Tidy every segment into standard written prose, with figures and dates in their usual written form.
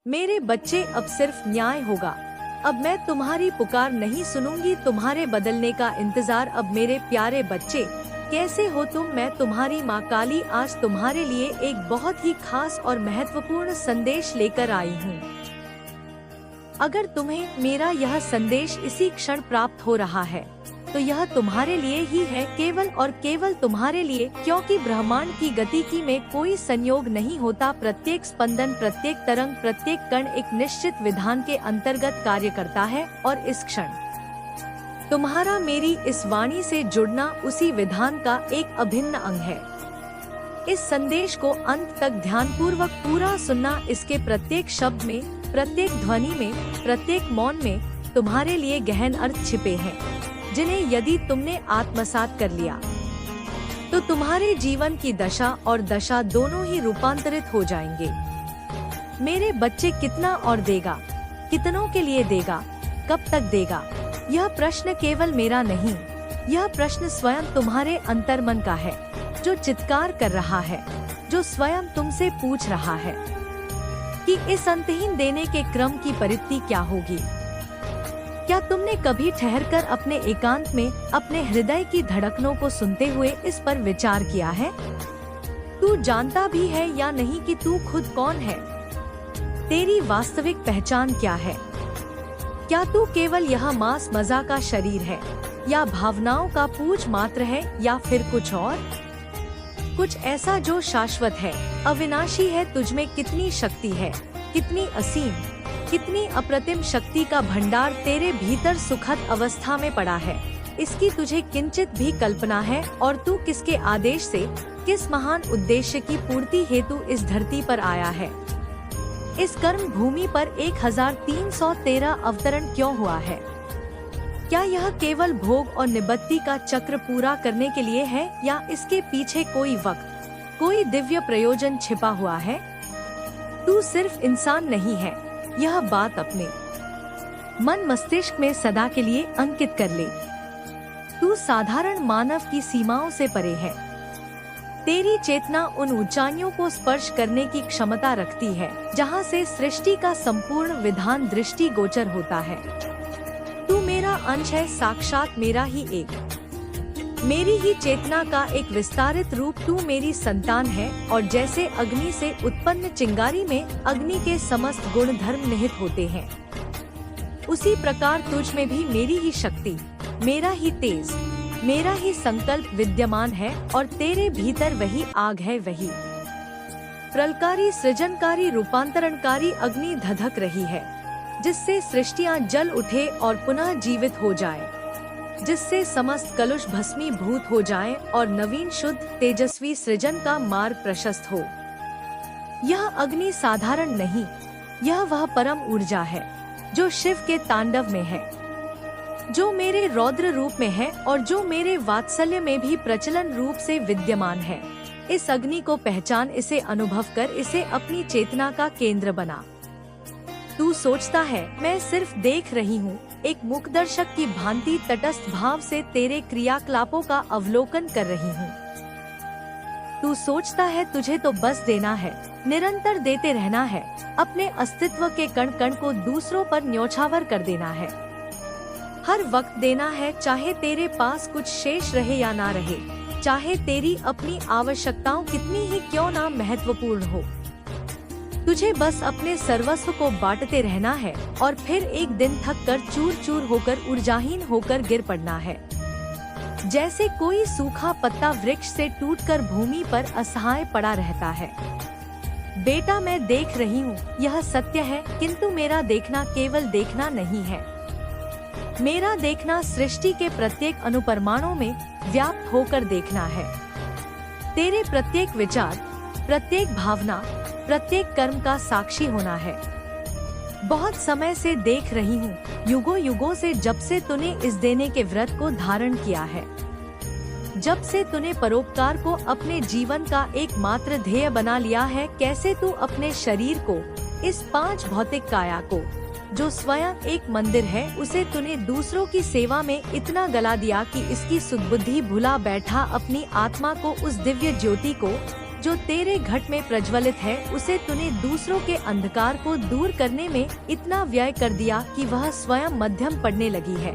मेरे बच्चे, अब सिर्फ न्याय होगा। अब मैं तुम्हारी पुकार नहीं सुनूंगी, तुम्हारे बदलने का इंतजार। अब मेरे प्यारे बच्चे, कैसे हो तुम? मैं तुम्हारी माँ काली आज तुम्हारे लिए एक बहुत ही खास और महत्वपूर्ण संदेश लेकर आई हूँ। अगर तुम्हें मेरा यह संदेश इसी क्षण प्राप्त हो रहा है तो यह तुम्हारे लिए ही है, केवल और केवल तुम्हारे लिए, क्योंकि ब्रह्मांड की गतिकी में कोई संयोग नहीं होता। प्रत्येक स्पंदन, प्रत्येक तरंग, प्रत्येक कण एक निश्चित विधान के अंतर्गत कार्य करता है और इस क्षण तुम्हारा मेरी इस वाणी से जुड़ना उसी विधान का एक अभिन्न अंग है। इस संदेश को अंत तक ध्यानपूर्वक पूरा सुनना। इसके प्रत्येक शब्द में, प्रत्येक ध्वनि में, प्रत्येक मौन में तुम्हारे लिए गहन अर्थ छिपे हैं, जिन्हें यदि तुमने आत्मसात कर लिया तो तुम्हारे जीवन की दशा और दशा दोनों ही रूपांतरित हो जाएंगे। मेरे बच्चे, कितना और देगा? कितनों के लिए देगा? कब तक देगा? यह प्रश्न केवल मेरा नहीं, यह प्रश्न स्वयं तुम्हारे अंतर्मन का है, जो चित्कार कर रहा है, जो स्वयं तुमसे पूछ रहा है कि इस अंतहीन देने के क्रम की परिधि क्या होगी। क्या तुमने कभी ठहरकर अपने एकांत में अपने हृदय की धड़कनों को सुनते हुए इस पर विचार किया है? तू जानता भी है या नहीं कि तू खुद कौन है? तेरी वास्तविक पहचान क्या है? क्या तू केवल यह मांस मजा का शरीर है, या भावनाओं का पूज मात्र है, या फिर कुछ और? कुछ ऐसा जो शाश्वत है, अविनाशी है। तुझमें कितनी शक्ति है, कितनी असीम, कितनी अप्रतिम शक्ति का भंडार तेरे भीतर सुखद अवस्था में पड़ा है, इसकी तुझे किंचित भी कल्पना है? और तू किसके आदेश से, किस महान उद्देश्य की पूर्ति हेतु इस धरती पर आया है? इस कर्म भूमि पर 1313 अवतरण क्यों हुआ है? क्या यह केवल भोग और निबत्ति का चक्र पूरा करने के लिए है, या इसके पीछे कोई वक्त, कोई दिव्य प्रयोजन छिपा हुआ है? तू सिर्फ इंसान नहीं है, यह बात अपने मन मस्तिष्क में सदा के लिए अंकित कर ले। तू साधारण मानव की सीमाओं से परे है। तेरी चेतना उन ऊंचाइयों को स्पर्श करने की क्षमता रखती है जहां से सृष्टि का संपूर्ण विधान दृष्टि गोचर होता है। तू मेरा अंश है, साक्षात मेरा ही एक, मेरी ही चेतना का एक विस्तारित रूप। तू मेरी संतान है, और जैसे अग्नि से उत्पन्न चिंगारी में अग्नि के समस्त गुण धर्म निहित होते हैं, उसी प्रकार तुझ में भी मेरी ही शक्ति, मेरा ही तेज, मेरा ही संकल्प विद्यमान है, और तेरे भीतर वही आग है, वही प्रलकारी, सृजनकारी, रूपांतरणकारी अग्नि धधक रही है, जिससे सृष्टियाँ जल उठे और पुनः जीवित हो जाए, जिससे समस्त कलुष भस्मीभूत हो जाएं और नवीन शुद्ध तेजस्वी सृजन का मार्ग प्रशस्त हो। यह अग्नि साधारण नहीं, यह वह परम ऊर्जा है जो शिव के तांडव में है, जो मेरे रौद्र रूप में है, और जो मेरे वात्सल्य में भी प्रचलन रूप से विद्यमान है। इस अग्नि को पहचान, इसे अनुभव कर, इसे अपनी चेतना का केंद्र बना। तू सोचता है मैं सिर्फ देख रही हूँ, एक मूकदर्शक की भांति तटस्थ भाव से तेरे क्रियाकलापों का अवलोकन कर रही हूँ। तू सोचता है तुझे तो बस देना है, निरंतर देते रहना है, अपने अस्तित्व के कण कण को दूसरों पर न्योछावर कर देना है, हर वक्त देना है, चाहे तेरे पास कुछ शेष रहे या ना रहे, चाहे तेरी अपनी आवश्यकताओं कितनी ही क्यों ना महत्वपूर्ण हो। तुझे बस अपने सर्वस्व को बांटते रहना है, और फिर एक दिन थक कर, चूर चूर होकर, ऊर्जाहीन होकर गिर पड़ना है, जैसे कोई सूखा पत्ता वृक्ष से टूटकर भूमि पर असहाय पड़ा रहता है। बेटा, मैं देख रही हूँ, यह सत्य है, किंतु मेरा देखना केवल देखना नहीं है। मेरा देखना सृष्टि के प्रत्येक अणुपरमाणु में व्याप्त होकर देखना है। तेरे प्रत्येक विचार, प्रत्येक भावना, प्रत्येक कर्म का साक्षी होना है। बहुत समय से देख रही हूँ, युगों युगों से, जब से तूने इस देने के व्रत को धारण किया है, जब से तूने परोपकार को अपने जीवन का एकमात्र ध्येय बना लिया है, कैसे तू अपने शरीर को, इस 5 भौतिक काया को, जो स्वयं एक मंदिर है, उसे तूने दूसरों की सेवा में इतना गला दिया कि इसकी सुदबुद्धि भुला बैठा, अपनी आत्मा को, उस दिव्य ज्योति को, जो तेरे घट में प्रज्वलित है उसे तूने दूसरों के अंधकार को दूर करने में इतना व्यय कर दिया कि वह स्वयं मध्यम पड़ने लगी है।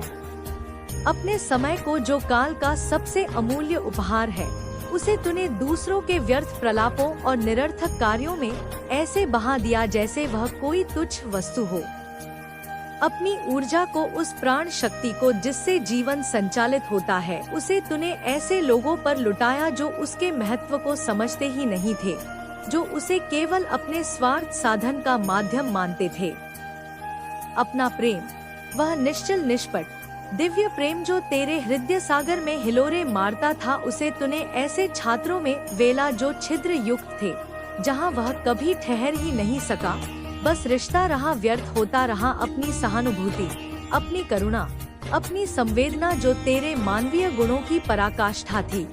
अपने समय को जो काल का सबसे अमूल्य उपहार है, उसे तूने दूसरों के व्यर्थ प्रलापों और निरर्थक कार्यों में ऐसे बहा दिया जैसे वह कोई तुच्छ वस्तु हो। अपनी ऊर्जा को, उस प्राण शक्ति को जिससे जीवन संचालित होता है, उसे तूने ऐसे लोगों पर लुटाया जो उसके महत्व को समझते ही नहीं थे, जो उसे केवल अपने स्वार्थ साधन का माध्यम मानते थे। अपना प्रेम, वह निश्चल निष्पट दिव्य प्रेम जो तेरे हृदय सागर में हिलोरे मारता था, उसे तूने ऐसे छात्रों में वेला जो छिद्र युक्त थे, जहाँ वह कभी ठहर ही नहीं सका, बस रिश्ता रहा, व्यर्थ होता रहा। अपनी सहानुभूति, अपनी करुणा, अपनी संवेदना जो तेरे मानवीय गुणों की पराकाष्ठा थी,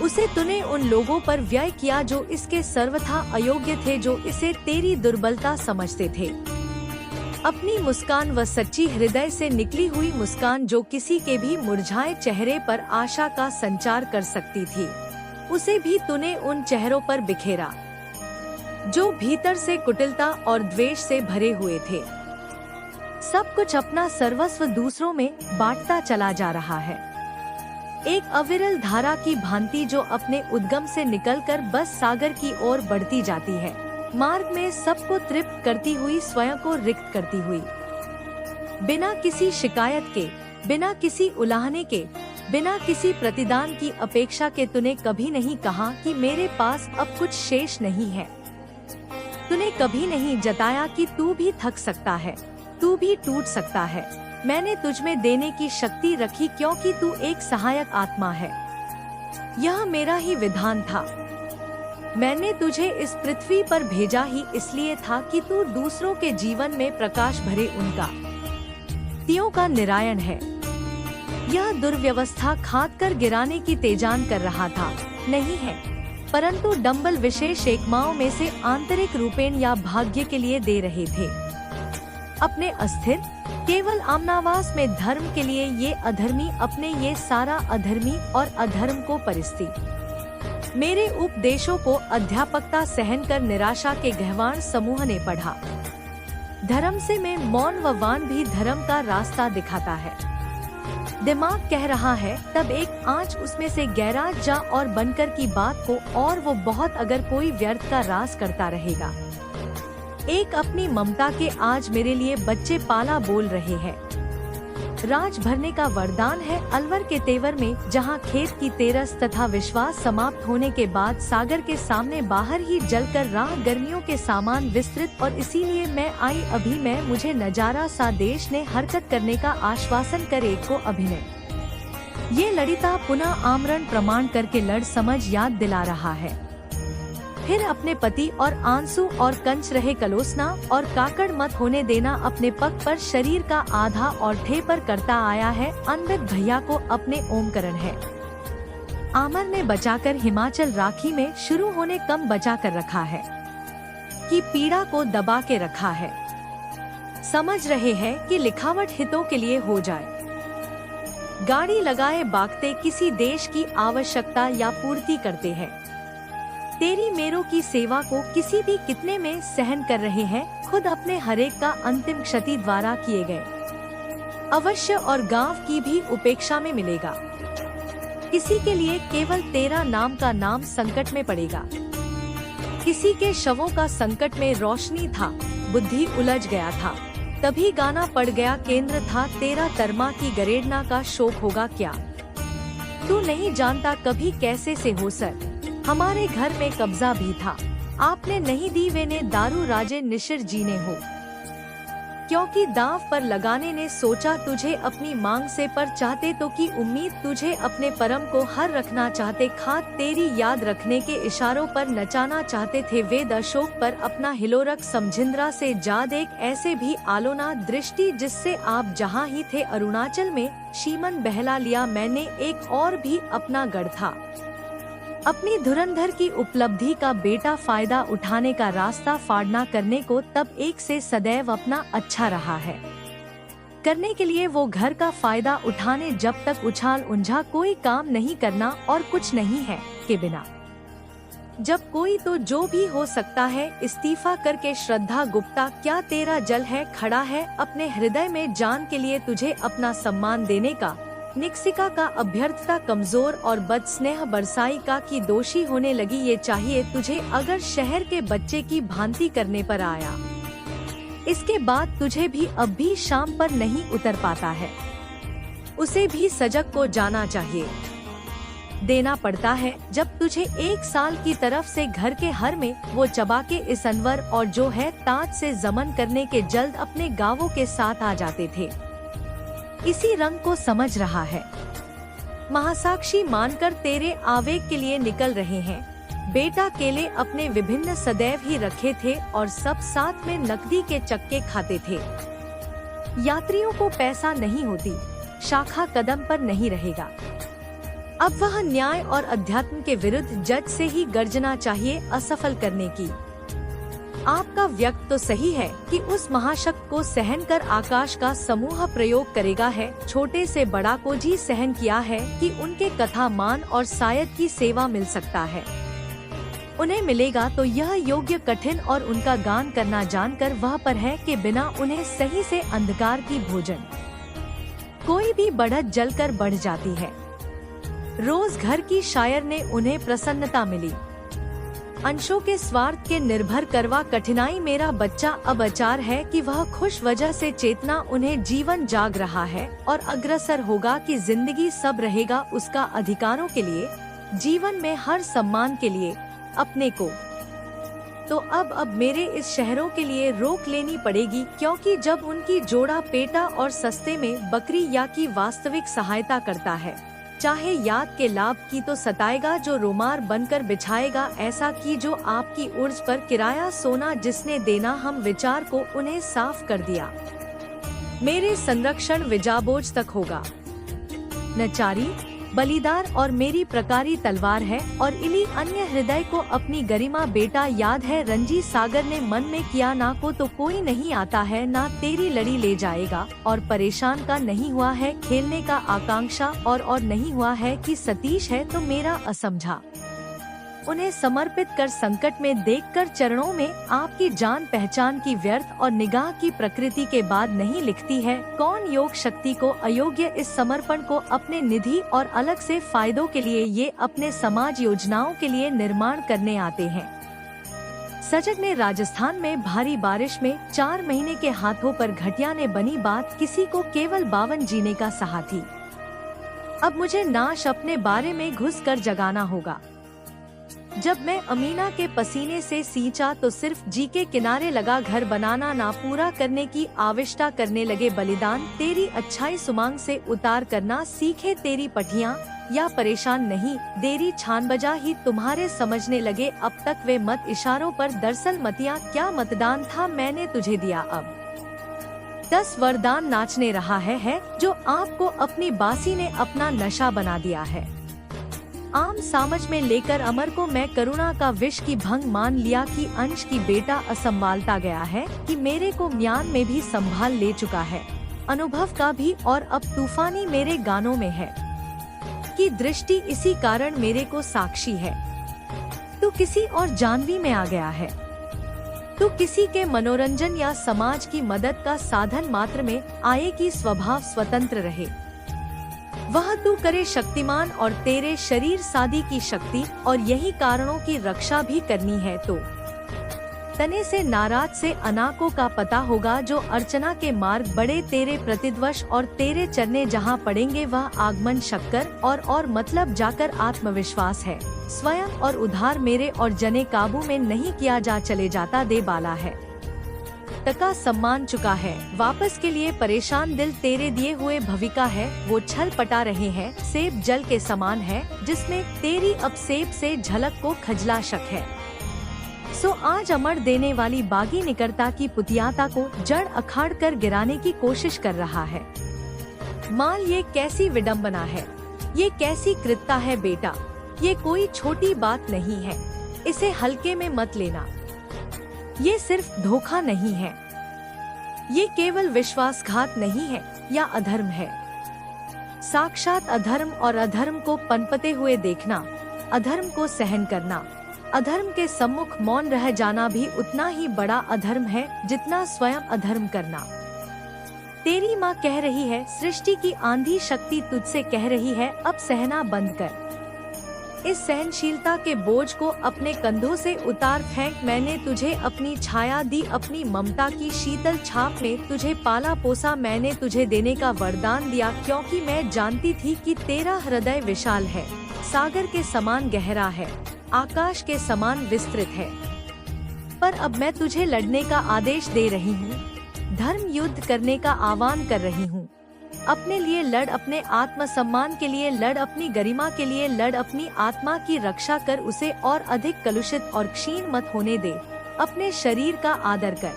उसे तूने उन लोगों पर व्यय किया जो इसके सर्वथा अयोग्य थे, जो इसे तेरी दुर्बलता समझते थे। अपनी मुस्कान, व सच्ची हृदय से निकली हुई मुस्कान जो किसी के भी मुरझाए चेहरे पर आशा का संचार कर सकती थी, उसे भी तूने उन चेहरों पर बिखेरा जो भीतर से कुटिलता और द्वेष से भरे हुए थे। सब कुछ, अपना सर्वस्व दूसरों में बांटता चला जा रहा है, एक अविरल धारा की भांति जो अपने उद्गम से निकलकर बस सागर की ओर बढ़ती जाती है, मार्ग में सबको तृप्त करती हुई, स्वयं को रिक्त करती हुई। बिना किसी शिकायत के, बिना किसी उलाहने के, बिना किसी प्रतिदान की अपेक्षा के तूने कभी नहीं कहा कि मेरे पास अब कुछ शेष नहीं है। तूने कभी नहीं जताया कि तू भी थक सकता है, तू भी टूट सकता है। मैंने तुझ में देने की शक्ति रखी क्योंकि तू एक सहायक आत्मा है। यह मेरा ही विधान था। मैंने तुझे इस पृथ्वी पर भेजा ही इसलिए था कि तू दूसरों के जीवन में प्रकाश भरे, उनका तियों का निरायण है। यह दुर्व्यवस्था खाद कर गिराने की तेजान कर रहा था, नहीं है, परंतु डंबल विशेष एकमाओं में से आंतरिक रूपेण या भाग्य के लिए दे रहे थे। अपने अस्थिर केवल आमनावास में धर्म के लिए ये अधर्मी अपने ये सारा अधर्मी और अधर्म को परिस्थिति मेरे उपदेशों को अध्यापकता सहन कर निराशा के गहवार समूह ने पढ़ा। धर्म से मैं मौन व वान भी धर्म का रास्ता दिखाता है। दिमाग कह रहा है तब एक आंच उसमें से गहरा जा और बनकर की बात को, और वो बहुत अगर कोई व्यर्थ का रास करता रहेगा। एक अपनी ममता के आज मेरे लिए बच्चे पाला बोल रहे हैं। राज भरने का वरदान है अलवर के तेवर में, जहाँ खेत की तेरस तथा विश्वास समाप्त होने के बाद सागर के सामने बाहर ही जलकर राह गर्मियों के सामान विस्तृत, और इसीलिए मैं आई अभी मैं मुझे नजारा सा देश ने हरकत करने का आश्वासन कर एक को अभिनय। ये लड़िता पुनः आमरण प्रमाण करके लड़ समझ याद दिला रहा है। फिर अपने पति और आंसू और कंच रहे कलोसना और काकड़ मत होने देना। अपने पग पर शरीर का आधा और ठे पर करता आया है। अनवित भैया को अपने ओमकरण है। आमर ने बचाकर हिमाचल राखी में शुरू होने कम बचा कर रखा है कि पीड़ा को दबा के रखा है। समझ रहे हैं कि लिखावट हितों के लिए हो जाए। गाड़ी लगाए बागते किसी देश की आवश्यकता या पूर्ति करते हैं। तेरी मेरों की सेवा को किसी भी कितने में सहन कर रहे हैं, खुद अपने हरेक का अंतिम क्षति द्वारा किए गए अवश्य और गांव की भी उपेक्षा में मिलेगा। किसी के लिए केवल तेरा नाम का नाम संकट में पड़ेगा। किसी के शवों का संकट में रोशनी था, बुद्धि उलझ गया था, तभी गाना पड़ गया केंद्र था तेरा। तरमा की गरेड़ना का शोक होगा क्या? तू नहीं जानता कभी कैसे से हो सर। हमारे घर में कब्जा भी था, आपने नहीं दी वे ने दारू राजे निशिर जीने हो। क्योंकि दांव पर लगाने ने सोचा तुझे अपनी मांग से, पर चाहते तो की उम्मीद तुझे अपने परम को हर रखना चाहते। खाद तेरी याद रखने के इशारों पर नचाना चाहते थे। वेद अशोक पर अपना हिलोरक समझिंद्रा से जा देख ऐसे भी आलोना दृष्टि जिससे आप जहाँ ही थे अरुणाचल में शीमन बहला लिया मैंने। एक और भी अपना गढ़ था। अपनी धुरंधर की उपलब्धि का बेटा फायदा उठाने का रास्ता फाड़ना करने को तब एक से सदैव अपना अच्छा रहा है। करने के लिए वो घर का फायदा उठाने जब तक उछाल उंझा कोई काम नहीं करना और कुछ नहीं है के बिना। जब कोई तो जो भी हो सकता है इस्तीफा करके। श्रद्धा गुप्ता, क्या तेरा जल है खड़ा है अपने हृदय में जान के लिए तुझे अपना सम्मान देने का। निक्सिका का अभ्यर्थता कमजोर और बदस्नेह बरसाई का की दोषी होने लगी। ये चाहिए तुझे अगर शहर के बच्चे की भांति करने पर आया, इसके बाद तुझे भी अब भी शाम पर नहीं उतर पाता है। उसे भी सजग को जाना चाहिए देना पड़ता है। जब तुझे 1 साल की तरफ से घर के हर में वो चबा के इस अनवर और जो है ताज से जमन करने के जल्द अपने गांवों के साथ आ जाते थे। इसी रंग को समझ रहा है, महासाक्षी मानकर तेरे आवेग के लिए निकल रहे हैं। बेटा केले अपने विभिन्न सदैव ही रखे थे और सब साथ में नकदी के चक्के खाते थे। यात्रियों को पैसा नहीं होती, शाखा कदम पर नहीं रहेगा। अब वह न्याय और अध्यात्म के विरुद्ध जज से ही गर्जना चाहिए असफल करने की। आपका व्यक्त तो सही है कि उस महाशक्त को सहन कर आकाश का समूह प्रयोग करेगा है। छोटे से बड़ा को जी सहन किया है कि उनके कथा मान और शायद की सेवा मिल सकता है। उन्हें मिलेगा तो यह योग्य कठिन और उनका गान करना जानकर वह पर है कि बिना उन्हें सही से अंधकार की भोजन। कोई भी बढ़त जलकर बढ़ जाती है। रोज घर की शायर ने उन्हें प्रसन्नता मिली। अंशों के स्वार्थ के निर्भर करवा कठिनाई मेरा बच्चा अब अचार है कि वह खुश वजह से चेतना उन्हें जीवन जाग रहा है और अग्रसर होगा कि जिंदगी सब रहेगा उसका अधिकारों के लिए, जीवन में हर सम्मान के लिए, अपने को। तो अब मेरे इस शहरों के लिए रोक लेनी पड़ेगी, क्योंकि जब उनकी जोड़ा पेटा और सस्ते में बकरी या की वास्तविक सहायता करता है, चाहे याद के लाभ की तो सताएगा जो रुमार बनकर बिछाएगा ऐसा कि जो आपकी उर्ज पर किराया सोना जिसने देना हम विचार को उन्हें साफ कर दिया। मेरे संरक्षण विजाबोज तक होगा। नचारी बलिदार और मेरी प्रकारी तलवार है और इली अन्य हृदय को अपनी गरिमा बेटा याद है। रंजी सागर ने मन में किया ना को तो कोई नहीं आता है, ना तेरी लड़ी ले जाएगा और परेशान का नहीं हुआ है खेलने का आकांक्षा और नहीं हुआ है कि सतीश है तो मेरा असमझा। उन्हें समर्पित कर संकट में देखकर चरणों में आपकी जान पहचान की व्यर्थ और निगाह की प्रकृति के बाद नहीं लिखती है। कौन योग शक्ति को अयोग्य इस समर्पण को अपने निधि और अलग से फायदों के लिए ये अपने समाज योजनाओं के लिए निर्माण करने आते हैं। सजग ने राजस्थान में भारी बारिश में 4 महीने के हाथों पर घटिया ने बनी बात किसी को केवल 52 जीने का सहा थी। अब मुझे नाश अपने बारे में घुस कर जगाना होगा। जब मैं अमीना के पसीने से सींचा तो सिर्फ जी के किनारे लगा घर बनाना ना पूरा करने की आविष्टा करने लगे। बलिदान तेरी अच्छाई सुमांग से उतार करना सीखे तेरी पठियां या परेशान नहीं देरी छान बजा ही तुम्हारे समझने लगे। अब तक वे मत इशारों पर दरअसल मतियां क्या मतदान था मैंने तुझे दिया। अब 10 वरदान नाचने रहा है जो आपको अपनी बासी ने अपना नशा बना दिया है। आम समझ में लेकर अमर को मैं करुणा का विष की भंग मान लिया कि अंश की बेटा असंभालता गया है कि मेरे को म्यान में भी संभाल ले चुका है। अनुभव का भी और अब तूफानी मेरे गानों में है कि दृष्टि इसी कारण मेरे को साक्षी है। तू किसी और जानवी में आ गया है। तू किसी के मनोरंजन या समाज की मदद का साधन मात्र में आए कि स्वभाव स्वतंत्र रहे। वह तू करे शक्तिमान और तेरे शरीर सादी की शक्ति और यही कारणों की रक्षा भी करनी है। तो तने से नाराज से अनाकों का पता होगा जो अर्चना के मार्ग बड़े तेरे प्रतिद्वश और तेरे चरने जहाँ पड़ेंगे वह आगमन शक्कर और मतलब जाकर आत्मविश्वास है। स्वयं और उधार मेरे और जने काबू में नहीं किया जा चले जाता दे बाला है। टका सम्मान चुका है वापस के लिए परेशान दिल तेरे दिए हुए भविका है। वो छल पटा रहे हैं सेब जल के समान है जिसमें तेरी अब सेब से झलक को खजला शक है। सो आज अमर देने वाली बागी निकटता की पुतियाता को जड़ अखाड़ कर गिराने की कोशिश कर रहा है। माल ये कैसी विडंबना है, ये कैसी कृत्ता है बेटा, ये कोई छोटी बात नहीं है, इसे हल्के में मत लेना। ये सिर्फ धोखा नहीं है, ये केवल विश्वासघात नहीं है या अधर्म है। साक्षात अधर्म और अधर्म को पनपते हुए देखना, अधर्म को सहन करना, अधर्म के सम्मुख मौन रह जाना भी उतना ही बड़ा अधर्म है जितना स्वयं अधर्म करना। तेरी माँ कह रही है, सृष्टि की आंधी शक्ति तुझसे कह रही है, अब सहना बंद कर। इस सहनशीलता के बोझ को अपने कंधों से उतार फेंक। मैंने तुझे अपनी छाया दी, अपनी ममता की शीतल छाप में तुझे पाला पोसा। मैंने तुझे देने का वरदान दिया, क्योंकि मैं जानती थी कि तेरा हृदय विशाल है, सागर के समान गहरा है, आकाश के समान विस्तृत है। पर अब मैं तुझे लड़ने का आदेश दे रही हूँ, धर्म युद्ध करने का आह्वान कर रही हूँ। अपने लिए लड़, अपने आत्मसम्मान के लिए लड़, अपनी गरिमा के लिए लड़, अपनी आत्मा की रक्षा कर, उसे और अधिक कलुषित और क्षीण मत होने दे। अपने शरीर का आदर कर,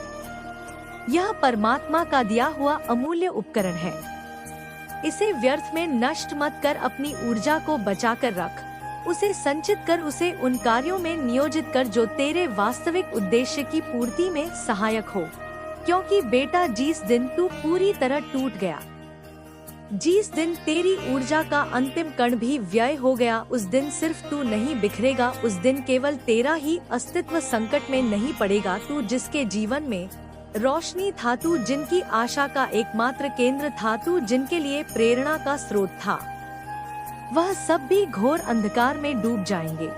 यह परमात्मा का दिया हुआ अमूल्य उपकरण है, इसे व्यर्थ में नष्ट मत कर। अपनी ऊर्जा को बचा कर रख, उसे संचित कर, उसे उन कार्यों में नियोजित कर जो तेरे वास्तविक उद्देश्य की पूर्ति में सहायक हो। क्योंकि बेटा, जिस दिन तू पूरी तरह टूट गया, जिस दिन तेरी ऊर्जा का अंतिम कण भी व्यय हो गया, उस दिन सिर्फ तू नहीं बिखरेगा, उस दिन केवल तेरा ही अस्तित्व संकट में नहीं पड़ेगा। तू जिसके जीवन में रोशनी था, तू जिनकी आशा का एकमात्र केंद्र था, तू जिनके लिए प्रेरणा का स्रोत था, वह सब भी घोर अंधकार में डूब जाएंगे।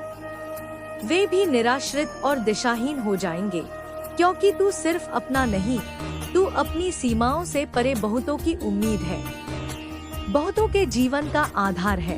वे भी निराश्रित और दिशाहीन हो जाएंगे, क्योंकि तू सिर्फ अपना नहीं, तू अपनी सीमाओं से परे बहुतों की उम्मीद है, बहुतों के जीवन का आधार है।